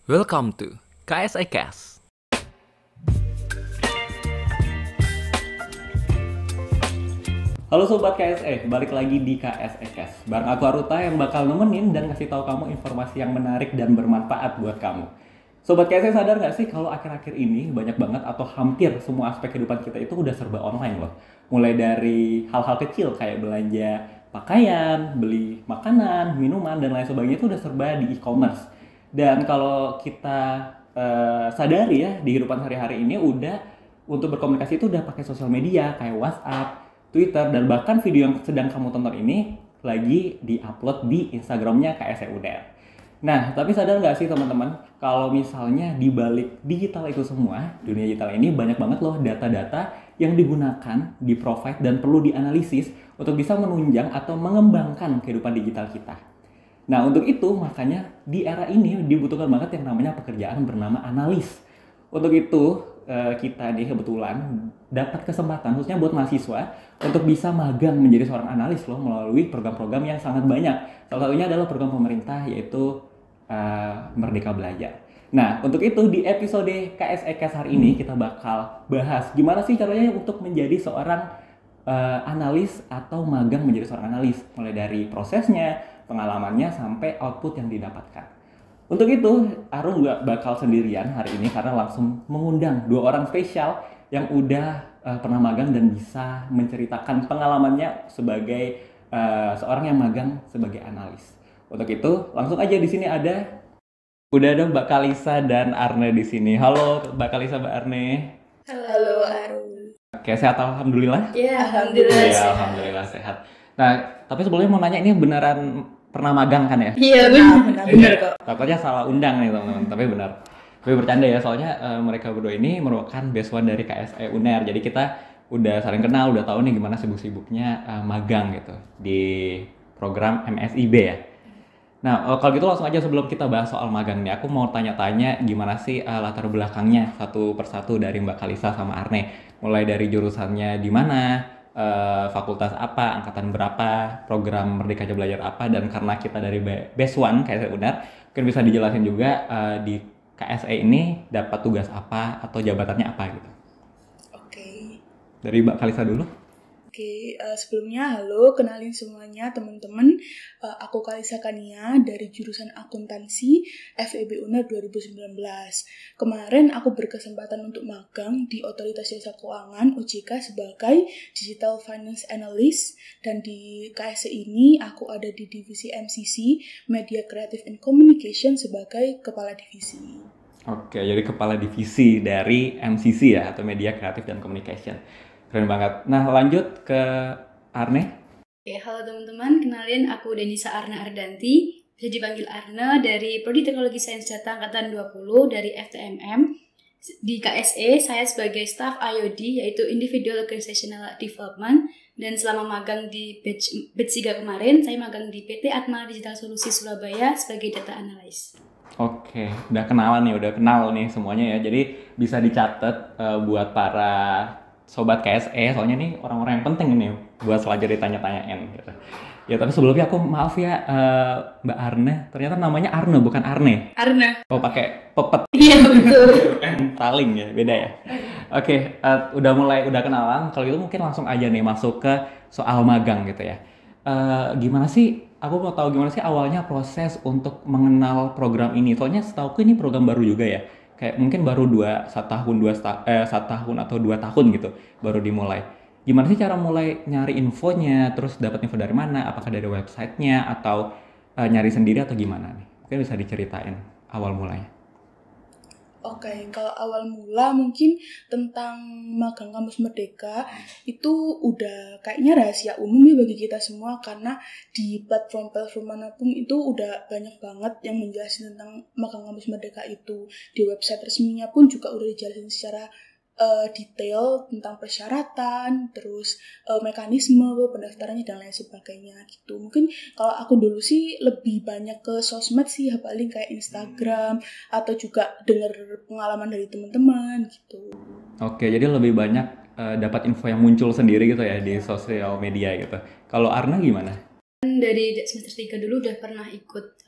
Welcome to KSI Cast. Halo Sobat KSE, balik lagi di KSE Cast. Bareng aku Aruta yang bakal nemenin dan ngasih tahu kamu informasi yang menarik dan bermanfaat buat kamu. Sobat KSE sadar nggak sih kalau akhir-akhir ini banyak banget atau hampir semua aspek kehidupan kita itu udah serba online loh. Mulai dari hal-hal kecil kayak belanja pakaian, beli makanan, minuman, dan lain sebagainya itu udah serba di e-commerce. Dan kalau kita sadari ya di kehidupan sehari-hari ini udah untuk berkomunikasi itu udah pakai sosial media kayak WhatsApp, Twitter, dan bahkan video yang sedang kamu tonton ini lagi di-upload di Instagramnya KSE UNER. Nah, tapi sadar nggak sih teman-teman, kalau misalnya di balik digital itu semua, dunia digital ini banyak banget loh data-data yang digunakan, di-provide, dan perlu dianalisis untuk bisa menunjang atau mengembangkan kehidupan digital kita. Nah, untuk itu makanya di era ini dibutuhkan banget yang namanya pekerjaan bernama analis. Untuk itu, kita nih kebetulan dapat kesempatan khususnya buat mahasiswa untuk bisa magang menjadi seorang analis loh melalui program-program yang sangat banyak. Salah satunya adalah program pemerintah yaitu Merdeka Belajar. Nah, untuk itu di episode KSEKS hari ini kita bakal bahas gimana sih caranya untuk menjadi seorang analis atau magang menjadi seorang analis, mulai dari prosesnya, pengalamannya, sampai output yang didapatkan. Untuk itu, Arun nggak bakal sendirian hari ini karena langsung mengundang dua orang spesial yang udah pernah magang dan bisa menceritakan pengalamannya sebagai seorang yang magang sebagai analis. Untuk itu, langsung aja di sini udah ada Mbak Kalisa dan Arne di sini. Halo Mbak Kalisa, Mbak Arne. Halo Arun. Oke, sehat alhamdulillah. Ya, alhamdulillah. Iya, alhamdulillah sehat. Nah, tapi sebelumnya mau nanya, ini beneran pernah magang kan ya? Iya, benar kok. Takutnya salah undang nih teman-teman, tapi benar. Tapi bercanda ya, soalnya mereka berdua ini merupakan based-one dari KSE UNER. Jadi kita udah saling kenal, udah tahu nih gimana sibuk-sibuknya magang gitu di program MSIB ya. Nah, kalau gitu langsung aja sebelum kita bahas soal magang nih, aku mau tanya-tanya gimana sih latar belakangnya satu persatu dari Mbak Kalisa sama Arne. Mulai dari jurusannya di mana, fakultas apa, angkatan berapa, program Merdeka Belajar apa, dan karena kita dari Base One KSE UNER, mungkin bisa dijelasin juga di KSE ini dapat tugas apa atau jabatannya apa gitu. Oke. Dari Mbak Kalisa dulu. Oke, sebelumnya halo, kenalin semuanya teman-teman. Aku Kalisa Kania dari jurusan akuntansi FEB UNER 2019. Kemarin aku berkesempatan untuk magang di Otoritas Jasa Keuangan OJK sebagai Digital Finance Analyst, dan di KSE ini aku ada di divisi MCC, Media Creative and Communication, sebagai kepala divisi. Oke, jadi kepala divisi dari MCC ya, atau Media Creative dan Communication. Keren banget. Nah, lanjut ke Arne. Oke, halo teman-teman, kenalin aku Denisa Arna Ardanti, bisa dipanggil Arna, dari Prodi Teknologi Sains Data Angkatan 20 dari FTMM. Di KSE, saya sebagai staff IOD, yaitu Individual Organizational Development, dan selama magang di batch 3 kemarin, saya magang di PT Atma Digital Solusi Surabaya sebagai Data Analyst. Oke, udah kenalan nih, udah kenal nih semuanya ya. Jadi bisa dicatat buat para Sobat KSE, soalnya nih orang-orang yang penting nih buat selanjutnya ditanya-tanyain gitu. Ya, tapi sebelumnya aku maaf ya Mbak Arne, ternyata namanya Arne bukan Arne. Arna. Oh, pakai pepet. Iya, betul. Taling ya, beda ya. Oke, udah kenalan. Kalau gitu mungkin langsung aja nih masuk ke soal magang gitu ya. Gimana sih? Aku mau tahu gimana sih awalnya proses untuk mengenal program ini. Soalnya setauku ini program baru juga ya. Kayak mungkin baru 1 tahun atau 2 tahun gitu baru dimulai. Gimana sih cara mulai nyari infonya, terus dapat info dari mana? Apakah dari websitenya atau nyari sendiri atau gimana nih? Mungkin bisa diceritain awal mulanya. Oke, kalau awal mula mungkin tentang magang kampus Merdeka itu udah kayaknya rahasia umum ya bagi kita semua, karena di platform-platform manapun itu udah banyak banget yang menjelaskan tentang magang kampus Merdeka itu. Di website resminya pun juga udah dijelasin secara detail tentang persyaratan, terus mekanisme pendaftarannya dan lain sebagainya gitu. Mungkin kalau aku dulu sih lebih banyak ke sosmed sih ya, paling kayak Instagram atau juga dengar pengalaman dari teman-teman gitu. Oke, jadi lebih banyak dapat info yang muncul sendiri gitu ya di sosial media gitu. Kalau Arna gimana? Dari semester 3 dulu udah pernah ikut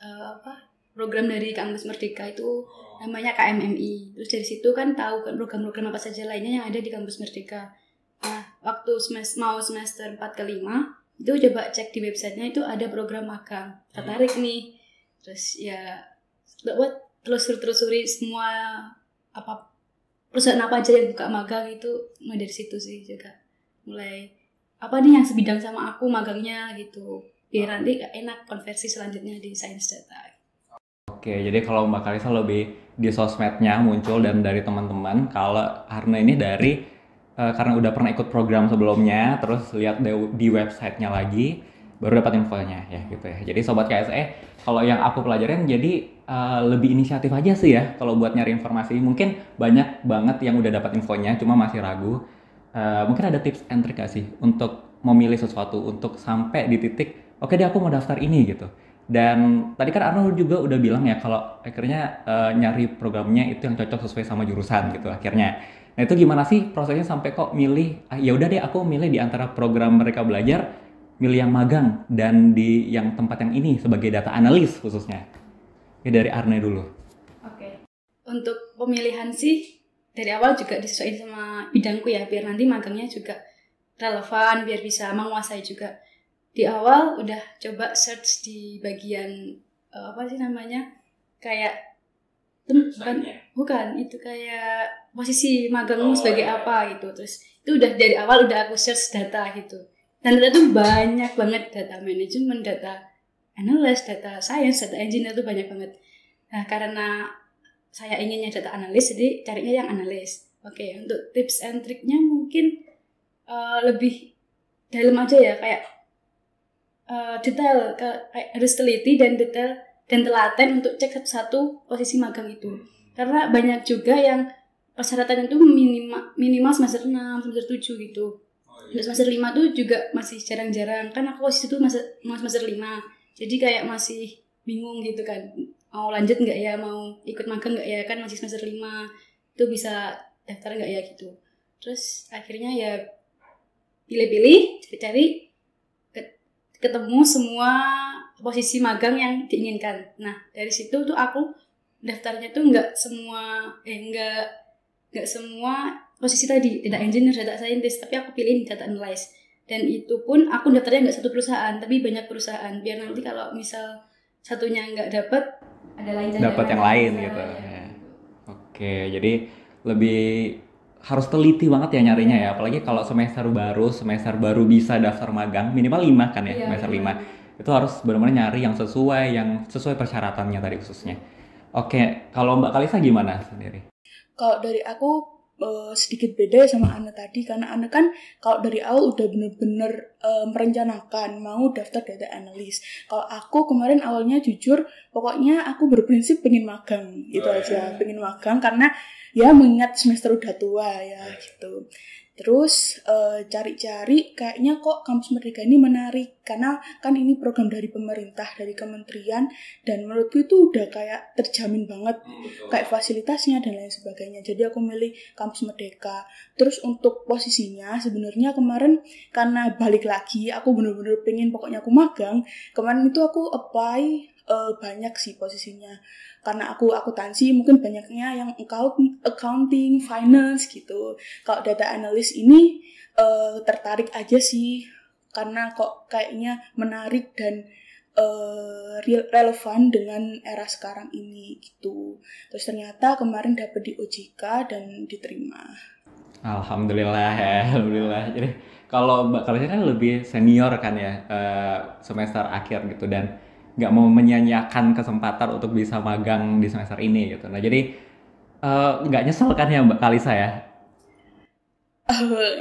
program dari Kampus Merdeka itu namanya KMMI. Terus dari situ kan tahu kan program-program apa saja lainnya yang ada di kampus Merdeka. Nah, waktu mau semester 4 ke 5 itu coba cek di websitenya itu ada program magang. Tertarik nih. Terus ya telusuri semua apa perusahaan apa aja yang buka magang itu mulai dari situ sih juga. Mulai apa nih yang sebidang sama aku magangnya gitu. Biar nanti enak konversi selanjutnya di Sains Data. Oke, jadi kalau Mbak Kalisa lebih di sosmednya muncul dan dari teman-teman. Kalau Arna ini dari karena udah pernah ikut program sebelumnya, terus lihat di websitenya lagi, baru dapat infonya ya gitu ya. Jadi Sobat KSE, kalau yang aku pelajarin jadi lebih inisiatif aja sih ya kalau buat nyari informasi. Mungkin banyak banget yang udah dapat infonya, cuma masih ragu. Mungkin ada tips and trick gak sih untuk memilih sesuatu untuk sampai di titik, oke deh aku mau daftar ini gitu. Dan tadi kan Arnold juga udah bilang ya kalau akhirnya nyari programnya itu yang cocok sesuai sama jurusan gitu akhirnya. Nah itu gimana sih prosesnya sampai kok milih, ya udah deh aku milih di antara program Merdeka Belajar, milih yang magang dan di yang tempat yang ini sebagai data analis khususnya. Ya dari Arne dulu. Oke. Untuk pemilihan sih dari awal juga disesuaikan sama bidangku ya, biar nanti magangnya juga relevan, biar bisa menguasai juga. Di awal udah coba search di bagian apa sih namanya, kayak bukan itu kayak posisi magangmu sebagai apa gitu. Terus itu udah dari awal udah aku search data gitu, dan data tuh banyak banget, data manajemen, data analis, data science, data engineer tuh banyak banget. Nah karena saya inginnya data analis, jadi carinya yang analis. Oke, untuk tips and triknya mungkin lebih dalam aja ya, kayak detail, kayak harus teliti dan detail dan telaten untuk cek satu-satu posisi magang itu. Karena banyak juga yang persyaratan itu minimal semester 6, semester 7 gitu. Semester 5 tuh juga masih jarang-jarang. Kan aku posisi itu mau semester 5. Jadi kayak masih bingung gitu kan. Mau lanjut nggak ya, mau ikut magang nggak ya, kan masih semester 5. Itu bisa daftar nggak ya gitu. Terus akhirnya ya pilih-pilih, cari-cari, ketemu semua posisi magang yang diinginkan. Nah dari situ tuh aku daftarnya tuh nggak semua posisi tadi, data engineer, data scientist, tapi aku pilih data analyst. Dan itu pun aku daftarnya nggak satu perusahaan, tapi banyak perusahaan, biar nanti kalau misal satunya nggak dapat, ada lain dapat yang lain gitu ya. Oke, jadi lebih harus teliti banget ya nyarinya ya, apalagi kalau semester baru bisa daftar magang minimal 5 kan ya, semester 5 itu harus benar-benar nyari yang sesuai persyaratannya tadi khususnya. Oke, kalau Mbak Kalisa gimana sendiri? Kalau dari aku sedikit beda sama Anne tadi, karena Anne kan kalau dari awal udah bener-bener merencanakan mau daftar data analis. Kalau aku kemarin awalnya jujur, pokoknya aku berprinsip pengen magang, itu aja, pengen magang karena ya mengingat semester udah tua ya gitu. Terus cari-cari kayaknya kok kampus Merdeka ini menarik karena kan ini program dari pemerintah, dari kementerian, dan menurutku itu udah kayak terjamin banget kayak fasilitasnya dan lain sebagainya. Jadi aku milih kampus Merdeka. Terus untuk posisinya sebenarnya kemarin karena balik lagi aku bener-bener pengen pokoknya aku magang. Kemarin itu aku apply banyak sih posisinya. Karena aku akuntansi mungkin banyaknya yang accounting, finance gitu. Kalau data analis ini tertarik aja sih karena kok kayaknya menarik dan relevan dengan era sekarang ini gitu. Terus ternyata kemarin dapet di OJK dan diterima. Alhamdulillah ya, alhamdulillah. Jadi kalau Mbak Kalisa kan lebih senior kan ya, semester akhir gitu, dan nggak mau menyia-nyiakan kesempatan untuk bisa magang di semester ini gitu. Nah jadi nggak nyesel kan ya Mbak Kalisa ya?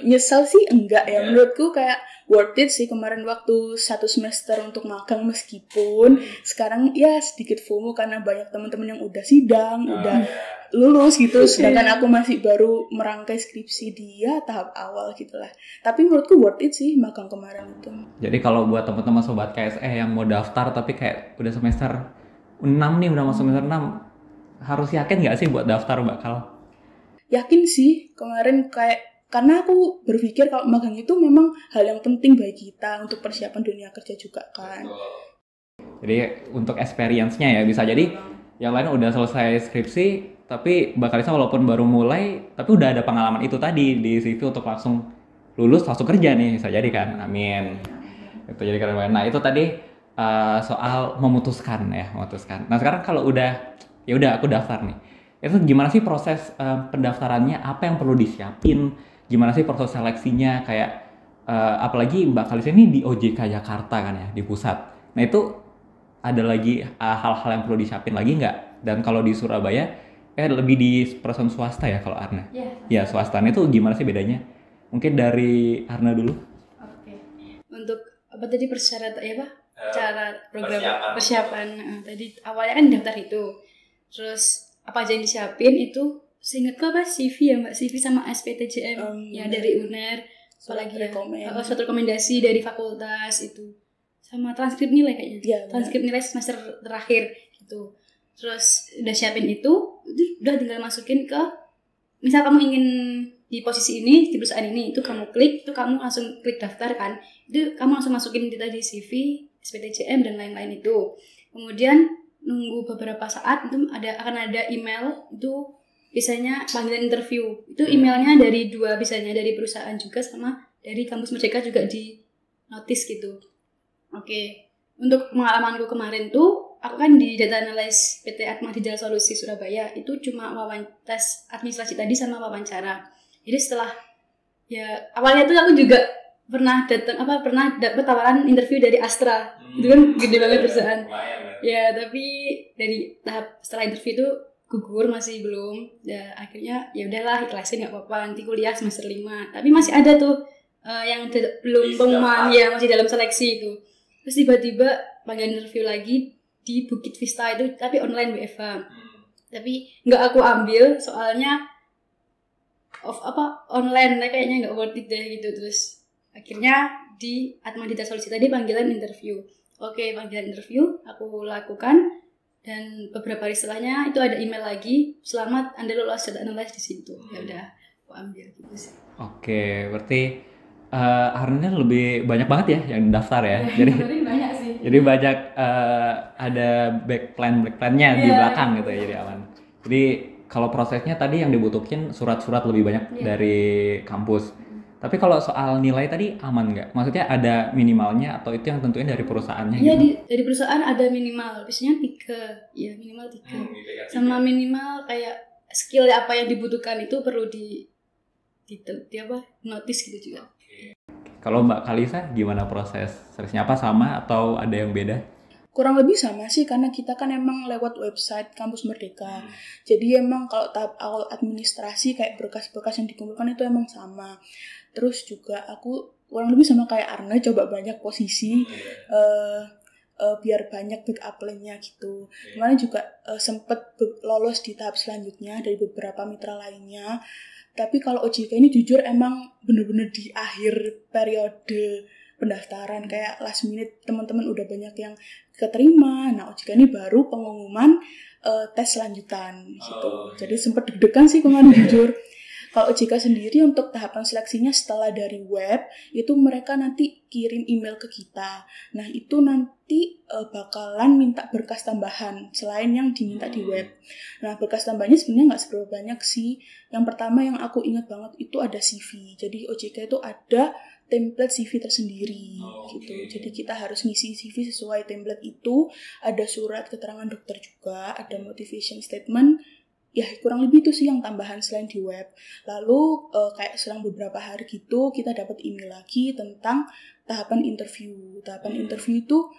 Nyesel sih enggak ya, menurutku kayak worth it sih kemarin waktu 1 semester untuk magang, meskipun sekarang ya sedikit FOMO karena banyak teman-teman yang udah sidang, udah lulus gitu, sedangkan aku masih baru merangkai skripsi dia tahap awal gitulah. Tapi menurutku worth it sih magang kemarin itu. Jadi kalau buat teman-teman sobat KSE yang mau daftar tapi kayak udah semester 6 nih, udah masuk semester 6, harus yakin nggak sih buat daftar Mbak Kal? Yakin sih, kemarin karena aku berpikir kalau magang itu memang hal yang penting bagi kita untuk persiapan dunia kerja juga kan. Jadi untuk experience-nya ya, bisa jadi yang lain udah selesai skripsi, tapi Mbak Kalisa walaupun baru mulai, tapi udah ada pengalaman itu tadi di CV untuk langsung lulus langsung kerja nih, bisa jadi kan? Amin. Itu jadi keren banget. Nah itu tadi soal memutuskan ya, memutuskan. Nah sekarang kalau udah, ya udah aku daftar nih. Itu gimana sih proses pendaftarannya? Apa yang perlu disiapin? Gimana sih proses seleksinya? Kayak apalagi Mbak Kalisa ini di OJK Jakarta kan ya, di pusat. Nah itu ada lagi hal-hal yang perlu disiapin lagi nggak? Dan kalau di Surabaya, lebih di perusahaan swasta ya kalau Arna? Iya. Ya swasta itu gimana sih bedanya? Mungkin dari Arna dulu. Oke. Untuk apa tadi persyaratan ya Pak? Cara program persiapan. Tadi awalnya kan daftar itu. Terus apa aja yang disiapin itu seingatku apa CV ya Mbak? CV sama SPTJM ya dari UNER. Apalagi ya, suatu rekomendasi dari fakultas itu. Sama transkrip nilai kayaknya. Ya, transkrip nilai semester terakhir gitu. Terus udah siapin itu udah tinggal masukin ke, misal kamu ingin di posisi ini di perusahaan ini, itu kamu klik, itu kamu langsung klik daftar kan, itu kamu langsung masukin di tadi CV, SPTJM dan lain-lain itu. Kemudian nunggu beberapa saat itu akan ada email, itu biasanya panggilan interview. Itu emailnya dari dua, biasanya dari perusahaan juga sama dari kampus Merdeka juga di notice gitu. Oke, untuk pengalamanku kemarin tuh, aku kan di Data Analyst PT Atma Digital Solusi Surabaya, itu cuma tes administrasi tadi sama wawancara. Jadi setelah, ya awalnya tuh aku juga pernah dapat tawaran interview dari Astra, itu kan gede banget perusahaan. Ya, tapi dari tahap setelah interview itu gugur, masih belum. Ya akhirnya ya udahlah, ikhlasin nggak apa-apa, nanti kuliah semester 5. Tapi masih ada tuh yang belum pengumuman, ya masih dalam seleksi itu. Terus tiba-tiba panggilan interview lagi di Bukit Vista itu, tapi online WFH. Tapi nggak aku ambil, soalnya online kayaknya nggak worth it deh gitu. Terus akhirnya di Atma Digital Solusi tadi panggilan interview. Oke, panggilan interview aku lakukan, dan beberapa hari setelahnya itu ada email lagi, selamat Anda lolos data analyst di situ. Ya udah aku ambil gitu sih. Oke, berarti Arna lebih banyak banget ya yang daftar ya. Jadi banyak sih. Jadi banyak ada back plan-nya di belakang gitu ya, jadi aman. Jadi kalau prosesnya tadi yang dibutuhin surat-surat lebih banyak dari kampus. Tapi kalau soal nilai tadi aman nggak? Maksudnya ada minimalnya atau itu yang tentuin dari perusahaannya? Iya, gitu? dari perusahaan ada minimal, biasanya 3, ya minimal 3. Sama minimal kayak skill apa yang dibutuhkan itu perlu di notice gitu juga. Kalau Mbak Kalisa gimana proses seleksinya, apa sama atau ada yang beda? Kurang lebih sama sih, karena kita kan emang lewat website Kampus Merdeka. Jadi emang kalau tahap awal administrasi kayak berkas-berkas yang dikumpulkan itu emang sama. Terus juga aku kurang lebih sama kayak Arna, coba banyak posisi biar banyak backup plan-nya gitu. Kemarin juga sempet lolos di tahap selanjutnya dari beberapa mitra lainnya. Tapi kalau OJK ini jujur emang bener-bener di akhir periode pendaftaran, kayak last minute teman-teman udah banyak yang keterima. Nah OJK ini baru pengumuman tes lanjutan gitu. Jadi sempet deg-degan sih kemarin jujur. Kalau OJK sendiri untuk tahapan seleksinya setelah dari web, itu mereka nanti kirim email ke kita. Nah itu nanti bakalan minta berkas tambahan selain yang diminta di web. Nah berkas tambahannya sebenarnya nggak seberapa banyak sih. Yang pertama yang aku ingat banget itu ada CV. Jadi OJK itu ada template CV tersendiri gitu. Jadi kita harus ngisi CV sesuai template itu. Ada surat keterangan dokter juga, ada motivation statement. Ya kurang lebih itu sih yang tambahan selain di web. Lalu kayak selang beberapa hari gitu kita dapat email lagi tentang tahapan interview. Tahapan interview itu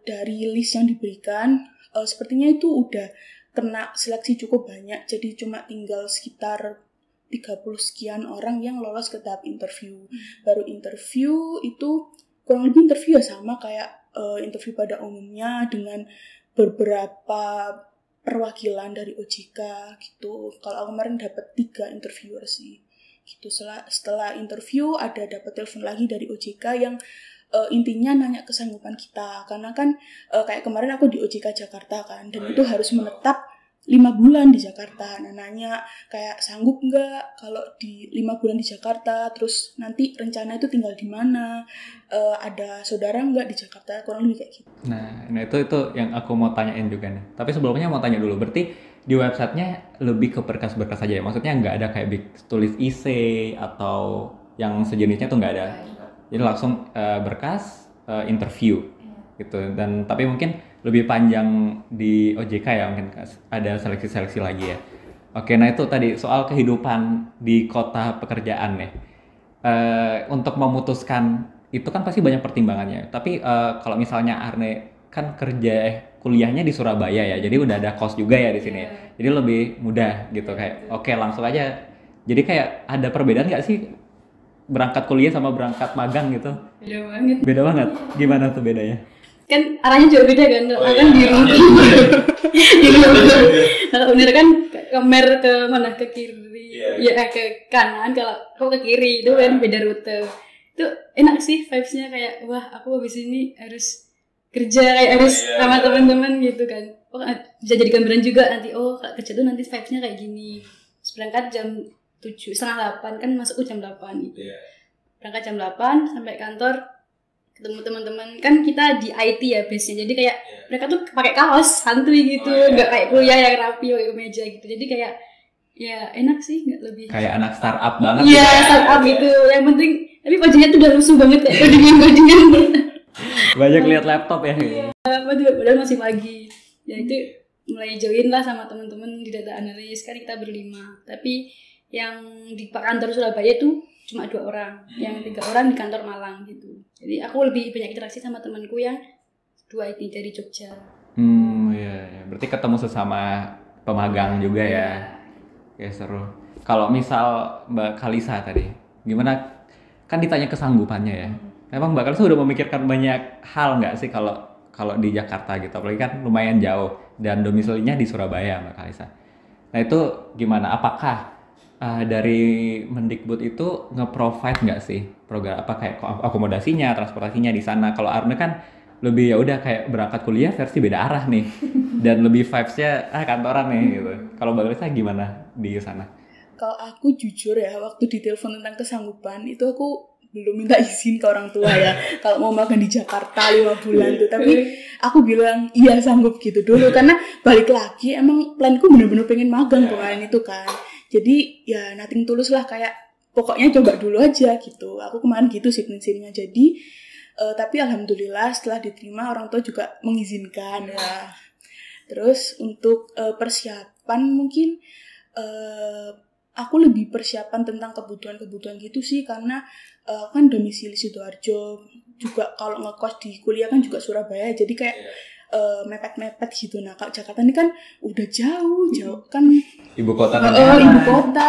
dari list yang diberikan sepertinya itu udah kena seleksi cukup banyak. Jadi cuma tinggal sekitar 30 sekian orang yang lolos ke tahap interview. Baru interview itu kurang lebih interview ya sama kayak interview pada umumnya dengan beberapa perwakilan dari OJK gitu. Kalau aku kemarin dapat 3 interviewer sih gitu. Setelah interview ada dapat telepon lagi dari OJK yang intinya nanya kesanggupan kita, karena kan kayak kemarin aku di OJK Jakarta kan, dan itu harus menetap 5 bulan di Jakarta. Nah, nanya kayak sanggup nggak kalau di 5 bulan di Jakarta, terus nanti rencana itu tinggal di mana, ada saudara nggak di Jakarta, kurang lebih kayak gitu. Nah itu yang aku mau tanyain juga nih. Tapi sebelumnya mau tanya dulu, berarti di websitenya lebih ke berkas-berkas aja ya? Maksudnya nggak ada kayak tulis IC atau yang sejenisnya tuh nggak ada? Jadi langsung berkas, interview gitu. Dan tapi mungkin lebih panjang di OJK ya, mungkin ada seleksi-seleksi lagi ya. Oke, nah itu tadi soal kehidupan di kota pekerjaan nih. Untuk memutuskan itu kan pasti banyak pertimbangannya. Tapi kalau misalnya Arne kan kuliahnya di Surabaya ya, jadi udah ada kos juga ya di sini. Jadi lebih mudah gitu kayak. Oke, langsung aja. Jadi kayak ada perbedaan nggak sih berangkat kuliah sama berangkat magang gitu? Beda banget. Beda banget. Gimana tuh bedanya? Kan arahnya juga beda kan, kan biru. Kalau UNER kan kemer ke mana, ke kiri, ya ke kanan. Kalau aku ke kiri itu kan beda rute. Itu enak sih vibes-nya, kayak wah aku habis ini harus kerja, kayak harus sama teman-teman gitu kan. Oh bisa jadi gambaran juga nanti, oh kerja tuh nanti vibes-nya kayak gini. Terus berangkat jam 7, setengah 8 kan, masukku jam 8 gitu. Berangkat jam 8 sampai kantor, ketemu teman-teman. Kan kita di IT ya base-nya, jadi kayak mereka tuh pakai kaos santuy gitu, nggak kayak kuliah yang rapi pakai kemeja gitu. Jadi kayak ya enak sih, nggak lebih kayak anak startup banget. Iya, startup gitu. Yang penting tapi wajahnya tuh udah rusuh banget kayak codingan. Banyak lihat laptop ya. Padahal masih pagi. Ya itu mulai join lah sama teman-teman di data analis. Kan kita berlima. Tapi yang di kantor Surabaya tuh cuma 2 orang, yang 3 orang di kantor Malang gitu. Jadi aku lebih banyak interaksi sama temanku yang 2 IT dari Jogja. Iya. Berarti ketemu sesama pemagang juga ya. Ya seru. Kalau misal Mbak Kalisa tadi, gimana? Kan ditanya kesanggupannya ya. Memang Mbak Kalisa udah memikirkan banyak hal nggak sih kalau di Jakarta gitu? Apalagi kan lumayan jauh dan domisilinya di Surabaya Mbak Kalisa. Nah itu gimana? Apakah dari Mendikbud itu nge-provide nggak sih program apa kayak akomodasinya, transportasinya di sana? Kalau Arne kan lebih ya udah kayak berangkat kuliah versi beda arah nih dan lebih vibes-nya kantoran nih gitu. Kalau Mbak Kalisa gimana di sana? Kalau aku jujur ya, waktu ditelepon tentang kesanggupan itu aku belum minta izin ke orang tua ya kalau mau magang di Jakarta 5 bulan tuh, tapi aku bilang iya sanggup gitu dulu karena balik lagi emang planku bener-bener pengen magang kemarin itu kan. Jadi ya nothing tulus lah, kayak pokoknya coba dulu aja gitu. Aku kemarin gitu sih prinsipnya. Jadi tapi alhamdulillah setelah diterima orang tua juga mengizinkan ya. Terus untuk persiapan mungkin aku lebih persiapan tentang kebutuhan gitu sih, karena kan domisili Sidoarjo juga, kalau ngekos di kuliah kan juga Surabaya, jadi kayak mepet-mepet gitu. Nah kalau Jakarta ini kan udah jauh kan ibu kota ibu kota.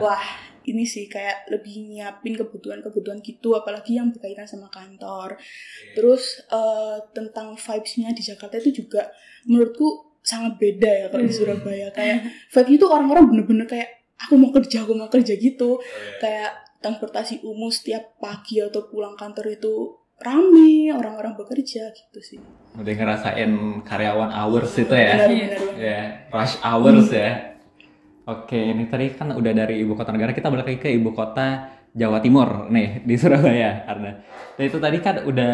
Wah ini sih kayak lebih nyiapin kebutuhan gitu, apalagi yang berkaitan sama kantor. Terus tentang vibes-nya di Jakarta itu juga menurutku sangat beda ya kalau di Surabaya. Kayak vibe itu orang-orang bener-bener kayak aku mau kerja gitu. Kayak transportasi umum setiap pagi atau pulang kantor itu rame, orang-orang bekerja gitu sih. Udah ngerasain karyawan hours itu ya? Benar. Ya, rush hours ya. Oke, ini tadi kan udah dari ibu kota negara, kita balik lagi ke ibu kota Jawa Timur nih, di Surabaya, Arna. Dan itu tadi kan udah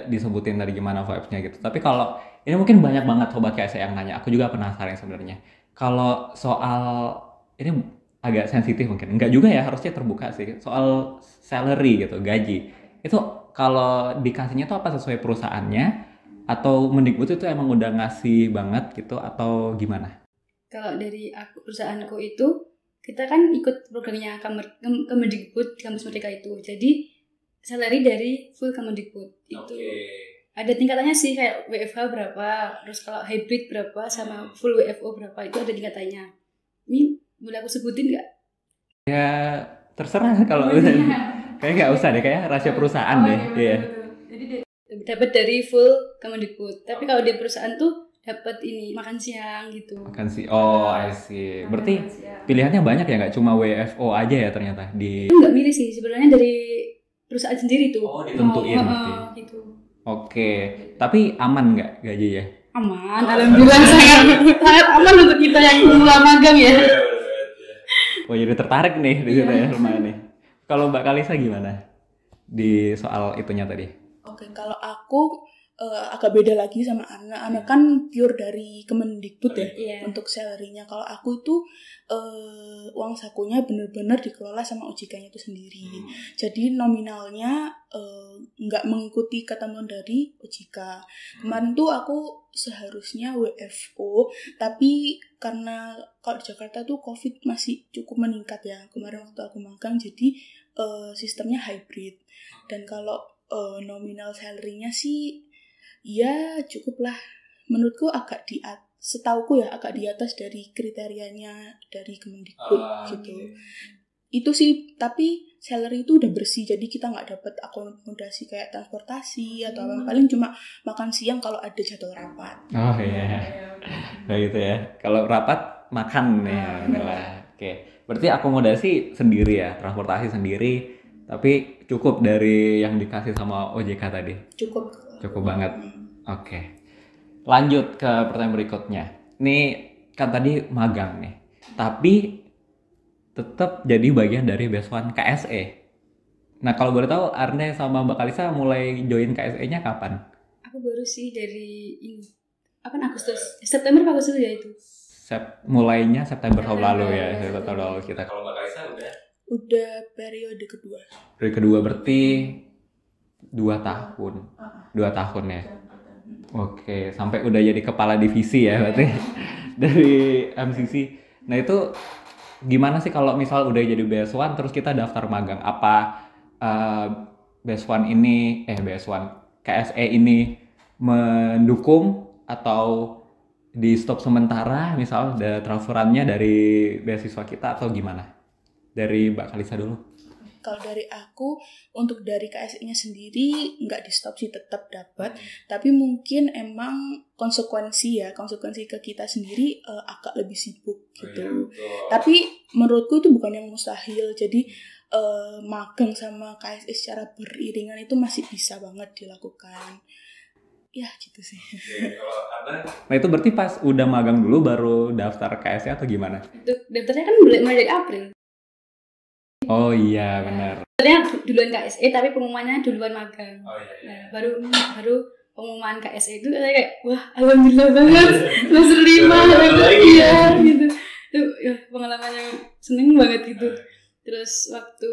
disebutin tadi gimana vibes-nya gitu. Tapi kalau ini mungkin banyak banget sobat KSE yang nanya, aku juga penasaran sebenarnya. Kalau soal ini agak sensitif mungkin, enggak juga ya, harusnya terbuka sih. Soal salary gitu, gaji. Itu kalau dikasihnya tuh apa sesuai perusahaannya, atau Mendikbud itu emang udah ngasih banget gitu, atau gimana? Kalau dari perusahaanku itu, kita kan ikut programnya Kemendikbud Kampus Merdeka itu. Jadi salary dari full Kemendikbud itu ada tingkatannya sih, kayak WFH berapa, terus kalau hybrid berapa, sama full WFO berapa, itu ada tingkatannya. Ini boleh aku sebutin nggak? Ya terserah kalau kayak nggak usah deh, kayak rahasia perusahaan deh. Iya. Jadi dapat dari full Kemendikbud. Tapi kalau di perusahaan tuh dapat ini makan siang gitu. Makan sih. Oh, I see. Berarti pilihannya banyak ya, nggak cuma WFO aja ya ternyata di. Itu nggak milih sih, sebenarnya dari perusahaan sendiri tuh. Oh, ditentuin berarti. Gitu. Oke. Tapi aman nggak gaji ya? Aman, alhamdulillah sangat aman untuk kita yang pemula magang ya. Oh jadi tertarik nih di situ ya lumayan nih. Kalau Mbak Kalisa gimana di soal itunya tadi? Oke, kalau aku agak beda lagi sama Ana. Ana kan pure dari Kemendikbud ya Iya. untuk salary-nya. Kalau aku itu uang sakunya benar-benar dikelola sama OJK-nya itu sendiri. Jadi nominalnya nggak mengikuti ketentuan dari OJK. Kemarin tuh aku seharusnya WFO, tapi karena kalau di Jakarta tuh COVID masih cukup meningkat ya. Kemarin waktu aku magang, jadi sistemnya hybrid. Dan kalau nominal salary-nya sih ya cukup lah, menurutku agak setauku ya agak di atas dari kriterianya dari Kemendikbud gitu. Itu sih, tapi salary itu udah bersih, jadi kita nggak dapat akomodasi kayak transportasi atau apa, paling cuma makan siang kalau ada jadwal rapat. Oh iya, nah gitu ya. Kalau rapat makan ya, lah. Oke, berarti akomodasi sendiri ya, transportasi sendiri, tapi cukup dari yang dikasih sama OJK tadi. Cukup banget. Oke. Lanjut ke pertanyaan berikutnya. Ini kan tadi magang nih. Tapi tetap jadi bagian dari Beswan KSE. Nah, kalau boleh tahu Arne sama Mbak Kalisa mulai join KSE-nya kapan? Aku baru sih dari ini. Agustus? September apa Agustus ya itu? Mulainya September tahun lalu ya. September tahun lalu kita. Kalau Mbak Kalisa Udah periode kedua. Periode kedua berarti 2 tahun. 2 tahun ya. Oke, sampai udah jadi kepala divisi ya berarti dari MCC. Nah itu gimana sih kalau misal udah jadi BS1 terus kita daftar magang? Apa BS1 KSE ini mendukung atau di stop sementara misal ada transferannya dari beasiswa kita atau gimana? Dari Mbak Kalisa dulu. Kalau dari aku, untuk dari KSE-nya sendiri nggak di stop sih, tetap dapat. Tapi mungkin emang konsekuensi ke kita sendiri agak lebih sibuk gitu. Tapi menurutku itu bukan yang mustahil. Jadi magang sama KSE secara beriringan itu masih bisa banget dilakukan. Ya gitu sih. Nah itu berarti pas udah magang dulu baru daftar KSE atau gimana? Daftarnya kan mulai dari April. Oh iya benar. Daftarnya duluan KSE tapi pengumumannya duluan magang. Nah, baru pengumuman KSE itu kayak wah alhamdulillah banget masuk 5 iya gitu. Itu ya pengalaman yang seneng banget gitu. Terus waktu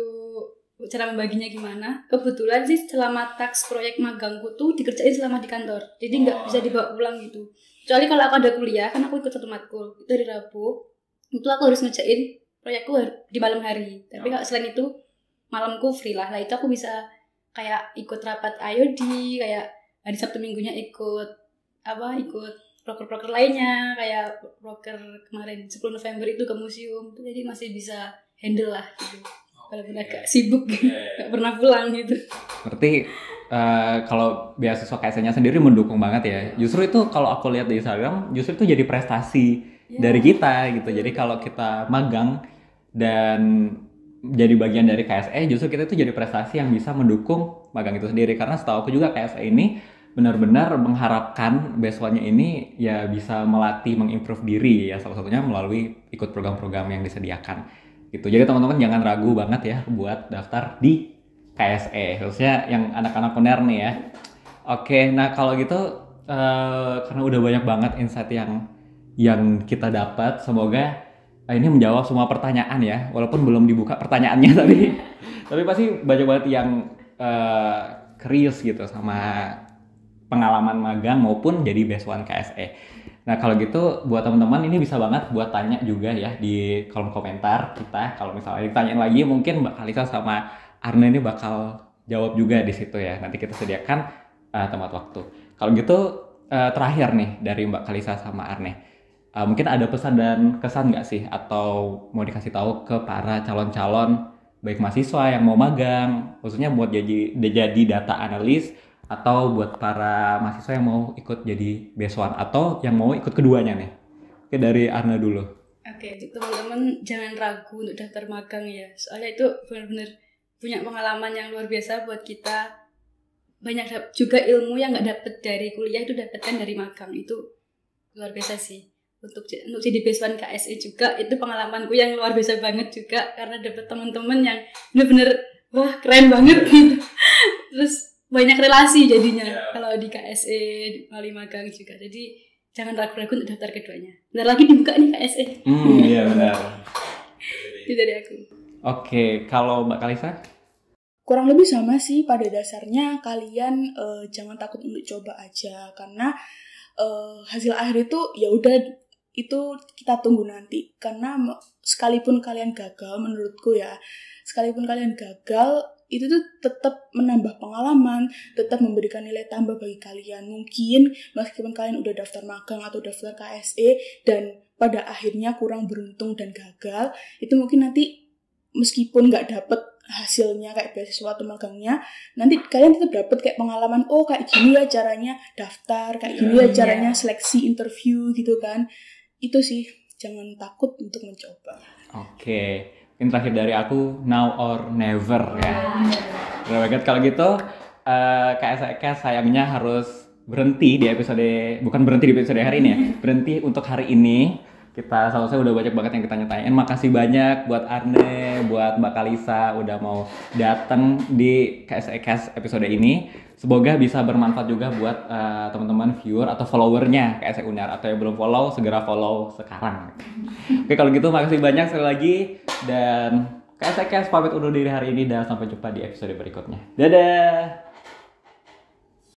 cara membaginya gimana? Kebetulan sih selama taks proyek magangku tuh dikerjain selama di kantor. Jadi nggak bisa dibawa pulang gitu. Kecuali kalau aku ada kuliah, kan aku ikut satu matkul. Itu hari Rabu. Itu aku harus ngerjain proyekku di malam hari. Tapi kalau selain itu malamku free lah. Nah itu aku bisa kayak ikut rapat IOD, kayak hari Sabtu Minggunya ikut proker-proker lainnya, kayak proker kemarin 10 November itu ke museum. Itu jadi masih bisa handle lah gitu. Walaupun agak sibuk, gak pernah pulang gitu. Berarti kalau beasiswa KSE-nya sendiri mendukung banget ya. Justru itu kalau aku lihat di Instagram, justru itu jadi prestasi dari kita gitu. Jadi kalau kita magang dan jadi bagian dari KSE, justru kita itu jadi prestasi yang bisa mendukung magang itu sendiri. Karena setahu aku juga KSE ini benar-benar mengharapkan beasiswanya ini ya bisa melatih, mengimprove diri ya, salah satunya melalui ikut program-program yang disediakan gitu. Jadi teman-teman jangan ragu banget ya buat daftar di KSE, khususnya yang anak-anak UNER nih ya. Oke, nah kalau gitu karena udah banyak banget insight yang kita dapat, semoga ini menjawab semua pertanyaan ya, walaupun belum dibuka pertanyaannya tapi pasti banyak banget yang curious gitu sama pengalaman magang maupun jadi BS1 KSE. Nah kalau gitu buat teman-teman ini bisa banget buat tanya juga ya di kolom komentar kita. Kalau misalnya ditanyain lagi mungkin Mbak Kalisa sama Arne ini bakal jawab juga di situ ya. Nanti kita sediakan tempat waktu. Kalau gitu terakhir nih dari Mbak Kalisa sama Arne. Mungkin ada pesan dan kesan nggak sih atau mau dikasih tahu ke para calon-calon baik mahasiswa yang mau magang, khususnya buat jadi data analis atau buat para mahasiswa yang mau ikut jadi BS1 atau yang mau ikut keduanya nih. Oke, dari Arna dulu. Oke, teman-teman jangan ragu untuk daftar magang ya. Soalnya itu benar-benar punya pengalaman yang luar biasa buat kita banyak juga ilmu yang nggak dapet dari kuliah itu dapatkan dari magang. Itu luar biasa sih. Untuk jadi beasiswa KSE juga itu pengalamanku yang luar biasa banget juga, karena dapet teman-teman yang bener-bener wah keren banget gitu. Terus banyak relasi jadinya kalau di KSE melalui magang juga. Jadi jangan ragu-ragu untuk daftar keduanya. Bentar lagi dibuka nih KSE. Iya benar. Itu dari aku. Oke, kalau Mbak Kalisa? Kurang lebih sama sih, pada dasarnya kalian jangan takut untuk coba aja, karena hasil akhir itu ya udah, itu kita tunggu nanti. Karena sekalipun kalian gagal, menurutku ya, sekalipun kalian gagal, itu tuh tetap menambah pengalaman, tetap memberikan nilai tambah bagi kalian. Mungkin meskipun kalian udah daftar magang atau daftar KSE dan pada akhirnya kurang beruntung dan gagal, itu mungkin nanti meskipun nggak dapet hasilnya kayak beasiswa atau magangnya, nanti kalian tetap dapet kayak pengalaman, oh kayak gini ya caranya daftar, kayak gini ya caranya seleksi interview gitu kan. Itu sih, jangan takut untuk mencoba. Oke. Mungkin terakhir dari aku, now or never ya. Udah banget kalau gitu, KSEK sayangnya harus berhenti di episode, bukan berhenti di episode hari ini ya, berhenti untuk hari ini. Kita selesai, udah banyak banget yang kita nyatain. Makasih banyak buat Arne, buat Mbak Kalisa udah mau datang di KSEK episode ini. Semoga bisa bermanfaat juga buat teman-teman viewer atau followernya KSE Unar, atau yang belum follow segera follow sekarang. Oke, kalau gitu makasih banyak sekali lagi, dan KSE pamit undur diri hari ini dan sampai jumpa di episode berikutnya. Dadah.